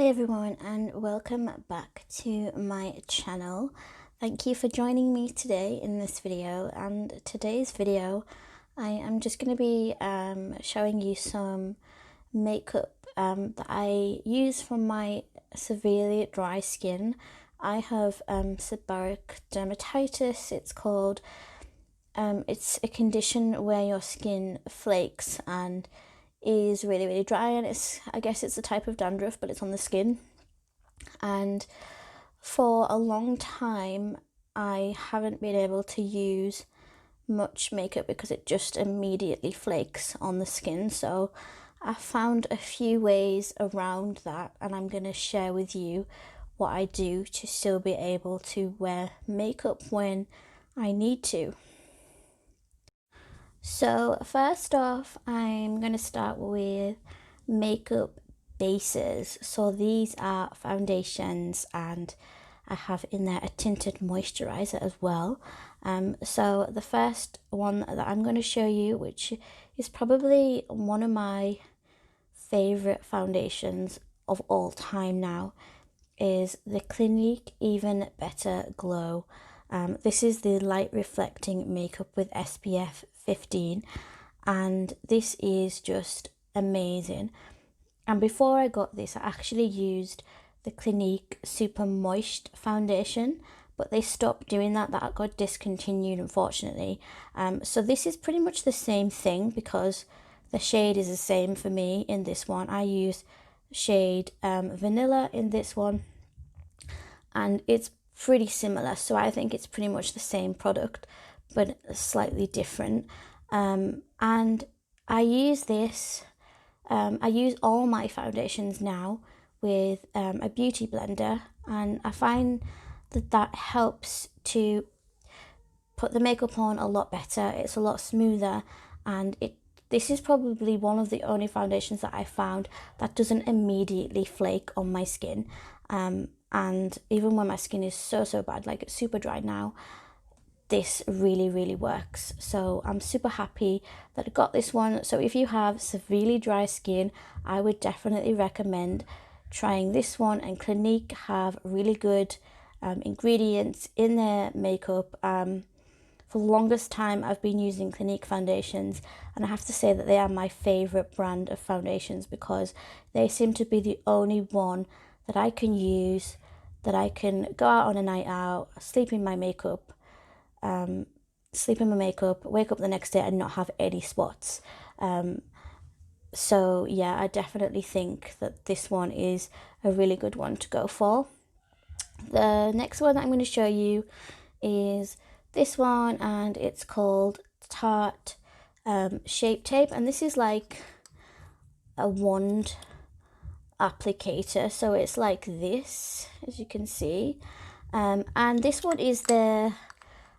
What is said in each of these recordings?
Hi everyone, and welcome back to my channel. Thank you for joining me today in this video. And today's video I am just going to be showing you some makeup that I use for my severely dry skin. I have seborrheic dermatitis, it's called. It's a condition where your skin flakes and is really dry, and I guess it's a type of dandruff, but it's on the skin. And for a long time I haven't been able to use much makeup because it just immediately flakes on the skin. So I found a few ways around that, and I'm going to share with you what I do to still be able to wear makeup when I need to. So first off, I'm going to start with makeup bases. So these are foundations, and I have in there a tinted moisturizer as well. So the first one that I'm going to show you, which is probably one of my favorite foundations of all time now, is the Clinique Even Better Glow. This is the light reflecting makeup with SPF 15, and this is just amazing. And before I got this, I actually used the Clinique Super Moist foundation, but they stopped doing that. That got discontinued, unfortunately. So this is pretty much the same thing because the shade is the same for me in this one. I use shade Vanilla in this one, and it's pretty similar. So I think it's pretty much the same product, but slightly different. And I use this. I use all my foundations now with a beauty blender, and I find that helps to put the makeup on a lot better. It's a lot smoother, and this is probably one of the only foundations that I found that doesn't immediately flake on my skin. And even when my skin is so bad, like it's super dry now, this really works. So I'm super happy that I got this one. So if you have severely dry skin, I would definitely recommend trying this one. And Clinique have really good ingredients in their makeup. For the longest time I've been using Clinique foundations, and I have to say that they are my favorite brand of foundations because they seem to be the only one that I can use, that I can go out on a night out, sleep in my makeup, wake up the next day and not have any spots. So yeah, I definitely think that this one is a really good one to go for. The next one that I'm going to show you is this one, and it's called Tarte Shape Tape, and this is like a wand applicator, so it's like this, as you can see. And this one is the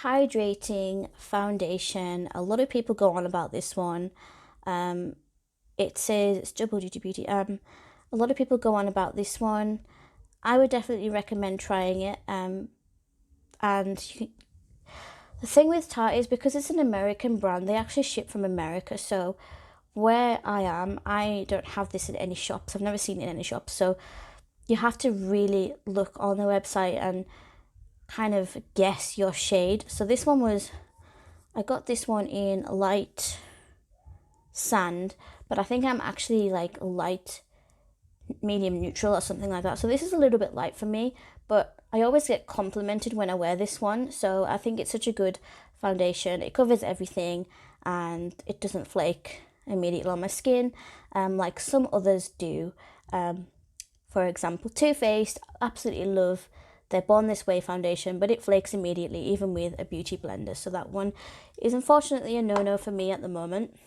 hydrating foundation. A lot of people go on about this one. It says it's double duty beauty. A lot of people go on about this one. I would definitely recommend trying it. And the thing with Tarte is because it's an American brand, they actually ship from America. So where I am, I don't have this in any shops. I've never seen it in any shops. So you have to really look on the website and kind of guess your shade. So this one I got this one in light sand, but I think I'm actually like light medium neutral or something like that. So this is a little bit light for me, but I always get complimented when I wear this one. So I think it's such a good foundation. It covers everything and it doesn't flake immediately on my skin like some others do. For example, Too Faced, absolutely love their Born This Way foundation, but it flakes immediately even with a beauty blender. So that one is unfortunately a no-no for me at the moment.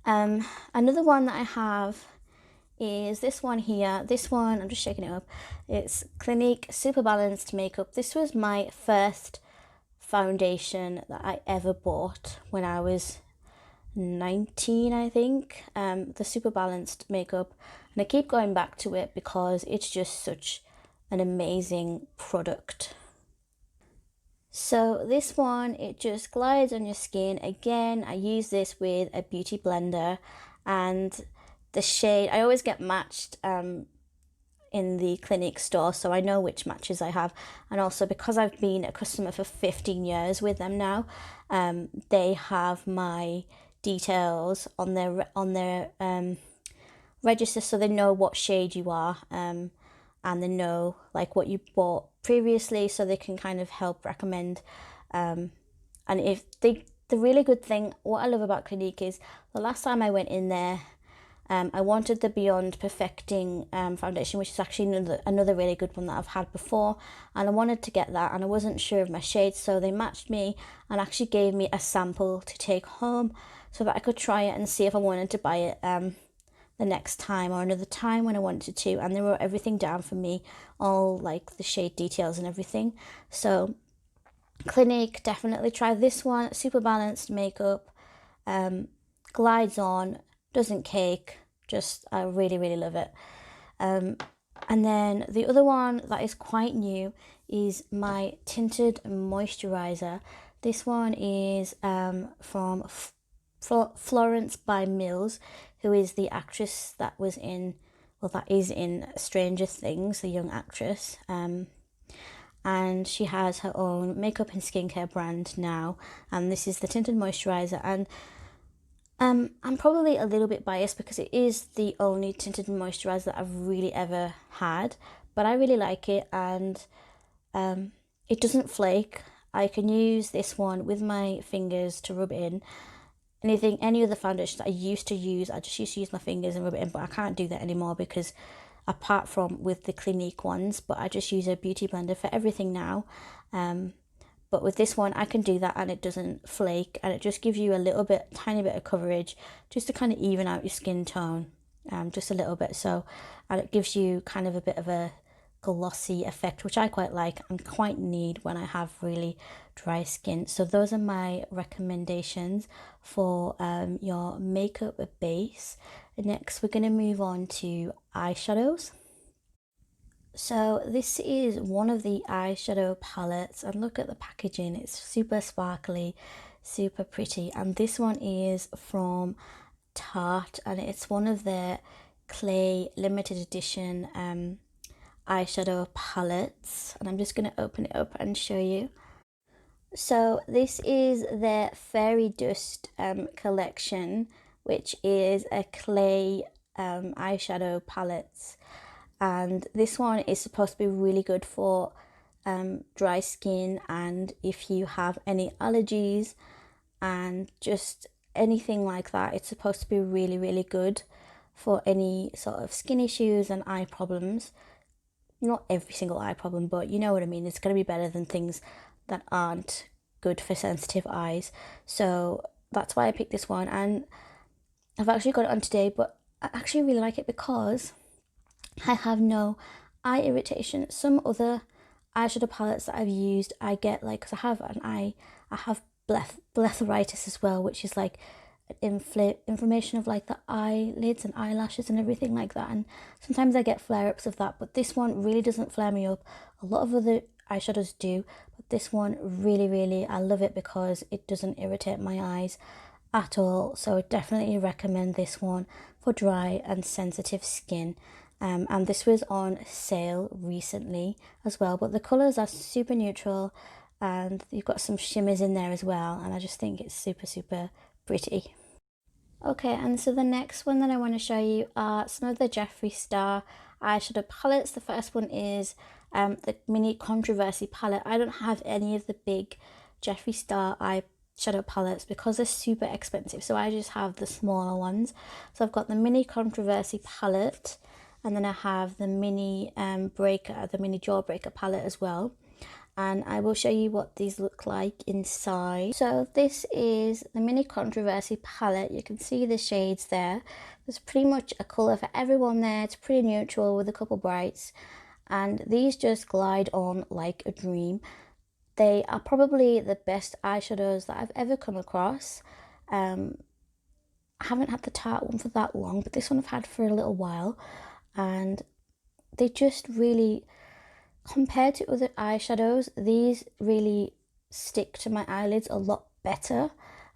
Another one that I have is this one here. This one, I'm just shaking it up. It's Clinique Super Balanced Makeup. This was my first foundation that I ever bought when I was 19, I think. The Super Balanced Makeup, and I keep going back to it because it's just such an amazing product. So this one, it just glides on your skin. Again, I use this with a beauty blender, and the shade, I always get matched in the Clinique store, so I know which matches I have. And also because I've been a customer for 15 years with them now, they have my details on their register, so they know what shade you are, and they know like what you bought previously, so they can kind of help recommend. And if the really good thing, what I love about Clinique is the last time I went in there, I wanted the Beyond Perfecting foundation, which is actually another really good one that I've had before, and I wanted to get that, and I wasn't sure of my shades, so they matched me and actually gave me a sample to take home so that I could try it and see if I wanted to buy it the next time or another time when I wanted to. And they wrote everything down for me, all like the shade details and everything. So Clinique, definitely try this one. Super balanced makeup, glides on, doesn't cake, just I really love it. And then the other one that is quite new is my tinted moisturizer. This one is from Florence by Mills, who is the actress that was in, well, that is in Stranger Things, the young actress. And she has her own makeup and skincare brand now, and this is the tinted moisturizer. And I'm probably a little bit biased because it is the only tinted moisturizer that I've really ever had, but I really like it, and it doesn't flake. I can use this one with my fingers to rub in. Any other foundation that I used to use, I just used to use my fingers and rub it in, but I can't do that anymore because apart from with the Clinique ones, but I just use a beauty blender for everything now. But with this one, I can do that and it doesn't flake, and it just gives you a tiny bit of coverage just to kind of even out your skin tone, just a little bit. So, and it gives you kind of a bit of a glossy effect, which I quite like and quite need when I have really dry skin. So those are my recommendations for your makeup base. Next, we're going to move on to eyeshadows. So this is one of the eyeshadow palettes, and look at the packaging, it's super sparkly, super pretty. And this one is from Tarte, and it's one of their clay limited edition eyeshadow palettes, and I'm just going to open it up and show you. So this is their Fairy Dust collection, which is a clay eyeshadow palette, and this one is supposed to be really good for dry skin, and if you have any allergies and just anything like that, it's supposed to be really good for any sort of skin issues and eye problems. Not every single eye problem, but you know what I mean. It's going to be better than things that aren't good for sensitive eyes. So that's why I picked this one, and I've actually got it on today, but I actually really like it because I have no eye irritation. Some other eyeshadow palettes that I've used, I get like, because I have blepharitis as well, which is like inflammation of like the eyelids and eyelashes and everything like that, and sometimes I get flare-ups of that, but this one really doesn't flare me up. A lot of other eyeshadows do, but this one really I love it because it doesn't irritate my eyes at all. So I definitely recommend this one for dry and sensitive skin. And this was on sale recently as well, but the colours are super neutral and you've got some shimmers in there as well, and I just think it's super pretty. Okay, and so the next one that I want to show you are some of the Jeffree Star eyeshadow palettes. The first one is the mini controversy palette. I don't have any of the big Jeffree Star eyeshadow palettes because they're super expensive, so I just have the smaller ones. So I've got the mini controversy palette, and then I have the mini mini jawbreaker palette as well. And I will show you what these look like inside. So this is the mini controversy palette. You can see the shades there. There's pretty much a colour for everyone there. It's pretty neutral with a couple brights, and these just glide on like a dream. They are probably the best eyeshadows that I've ever come across. I haven't had the Tarte one for that long, but this one I've had for a little while, and they just really, compared to other eyeshadows, these really stick to my eyelids a lot better.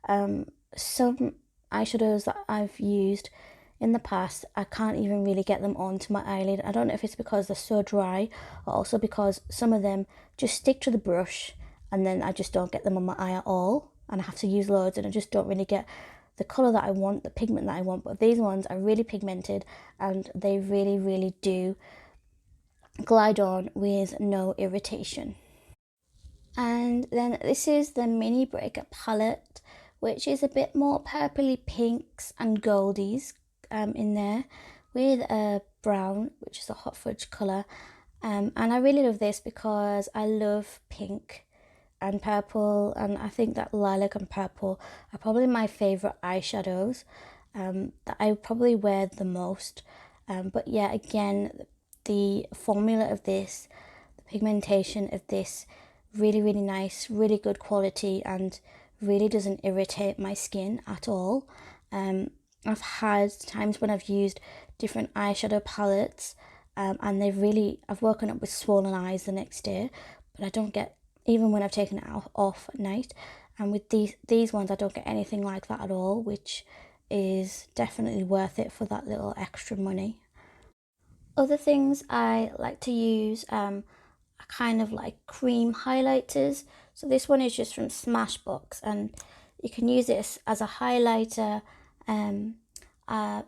Some eyeshadows that I've used, in the past, I can't even really get them onto my eyelid. I don't know if it's because they're so dry, or also because some of them just stick to the brush and then I just don't get them on my eye at all, and I have to use loads and I just don't really get the colour that I want, the pigment that I want. But these ones are really pigmented and they really, really do glide on with no irritation. And then this is the Mini Breaker palette, which is a bit more purpley pinks and goldies in there, with a brown, which is a hot fudge colour. And I really love this because I love pink and purple, and I think that lilac and purple are probably my favourite eyeshadows that I probably wear the most. But yeah, again, the formula of this, the pigmentation of this, really, really nice, really good quality, and really doesn't irritate my skin at all. I've had times when I've used different eyeshadow palettes and I've woken up with swollen eyes the next day, but I don't get, even when I've taken it off at night. And with these ones, I don't get anything like that at all, which is definitely worth it for that little extra money. Other things I like to use are kind of like cream highlighters. So this one is just from Smashbox, and you can use this as a highlighter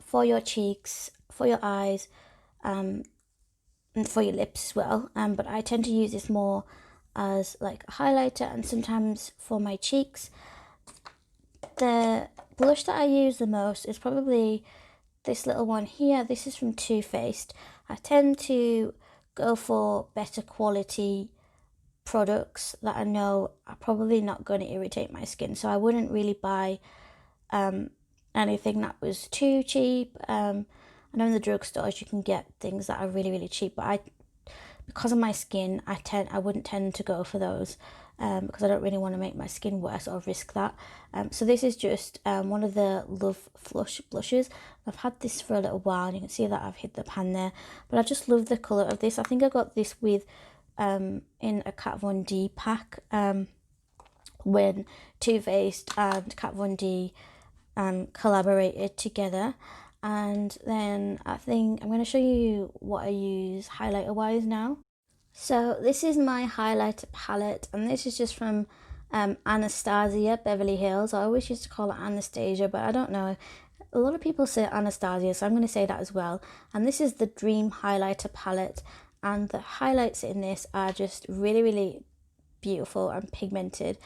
for your cheeks, for your eyes, and for your lips as well. But I tend to use this more as like a highlighter and sometimes for my cheeks. The blush that I use the most is probably this little one here. This is from Too Faced. I tend to go for better quality products that I know are probably not going to irritate my skin, so I wouldn't really buy anything that was too cheap. I know in the drugstores you can get things that are really, really cheap, but because of my skin, I wouldn't tend to go for those because I don't really want to make my skin worse or risk that. So this is just one of the Love Flush blushes. I've had this for a little while, and you can see that I've hit the pan there, but I just love the colour of this. I think I got this with in a Kat Von D pack when Too Faced and Kat Von D collaborated together. And then I think I'm going to show you what I use highlighter wise now. So this is my highlighter palette, and this is just from Anastasia Beverly Hills. I always used to call it Anastasia, but I don't know. A lot of people say Anastasia, so I'm going to say that as well. And this is the Dream Highlighter palette, and the highlights in this are just really, really beautiful and pigmented,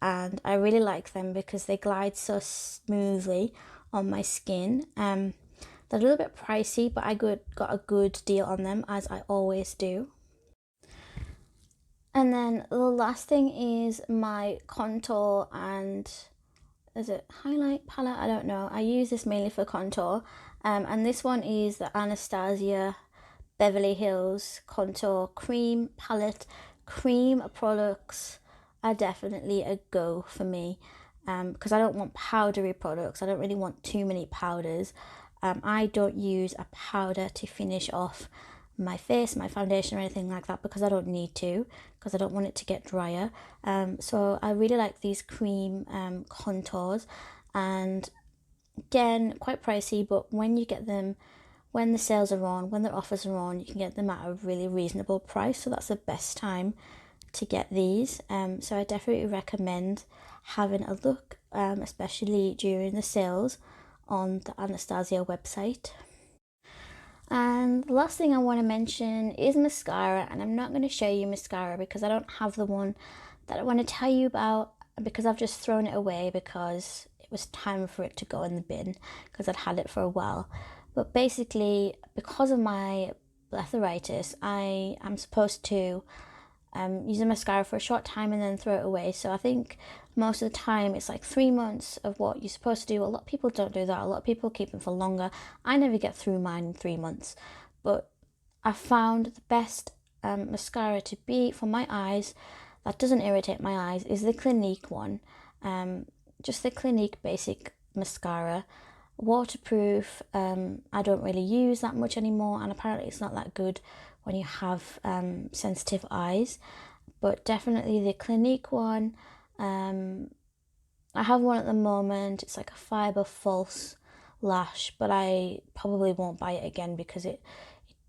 and I really like them because they glide so smoothly on my skin. They're a little bit pricey, but I got a good deal on them, as I always do. And then the last thing is my contour and, is it highlight palette? I don't know. I use this mainly for contour. And this one is the Anastasia Beverly Hills Contour Cream Palette. Cream products are definitely a go for me because I don't want powdery products. I don't really want too many powders. I don't use a powder to finish off my face, my foundation or anything like that, because I don't need to, because I don't want it to get drier. So I really like these cream contours, and again, quite pricey, but when you get them, when the sales are on, when the offers are on, you can get them at a really reasonable price. So that's the best time to get these. So I definitely recommend having a look, especially during the sales on the Anastasia website. And the last thing I want to mention is mascara, and I'm not going to show you mascara because I don't have the one that I want to tell you about, because I've just thrown it away because it was time for it to go in the bin because I'd had it for a while. But basically, because of my blepharitis, I am supposed to use a mascara for a short time and then throw it away. So I think most of the time it's like 3 months of what you're supposed to do. A lot of people don't do that. A lot of people keep them for longer. I never get through mine in 3 months. But I found the best mascara to be for my eyes that doesn't irritate my eyes is the Clinique one. Just the Clinique basic mascara. Waterproof. I don't really use that much anymore, and apparently it's not that good when you have sensitive eyes, but definitely the Clinique one. I have one at the moment. It's like a fibre false lash, but I probably won't buy it again because it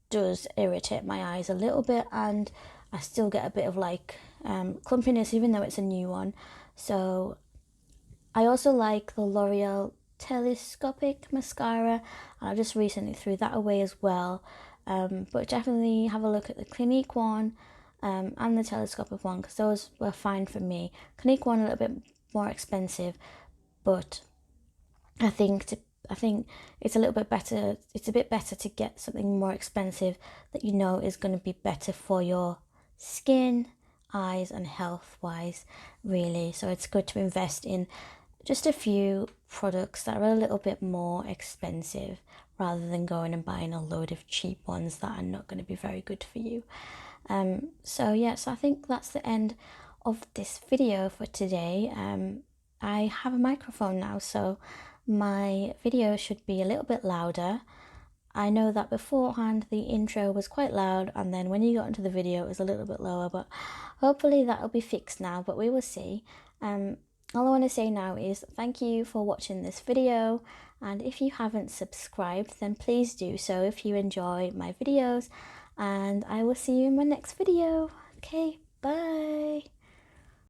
does irritate my eyes a little bit, and I still get a bit of like clumpiness even though it's a new one. So I also like the L'Oreal telescopic mascara, and I just recently threw that away as well. But definitely have a look at the Clinique one and the telescopic one, because those were fine for me. Clinique one a little bit more expensive, but I think it's a little bit better. It's a bit better to get something more expensive that you know is going to be better for your skin, eyes, and health wise, really. So it's good to invest in just a few products that are a little bit more expensive rather than going and buying a load of cheap ones that are not going to be very good for you. So I think that's the end of this video for today. I have a microphone now, so my video should be a little bit louder. I know that beforehand the intro was quite loud, and then when you got into the video it was a little bit lower, but hopefully that'll be fixed now, but we will see. All I want to say now is thank you for watching this video, and if you haven't subscribed then please do so if you enjoy my videos, and I will see you in my next video. Okay, bye.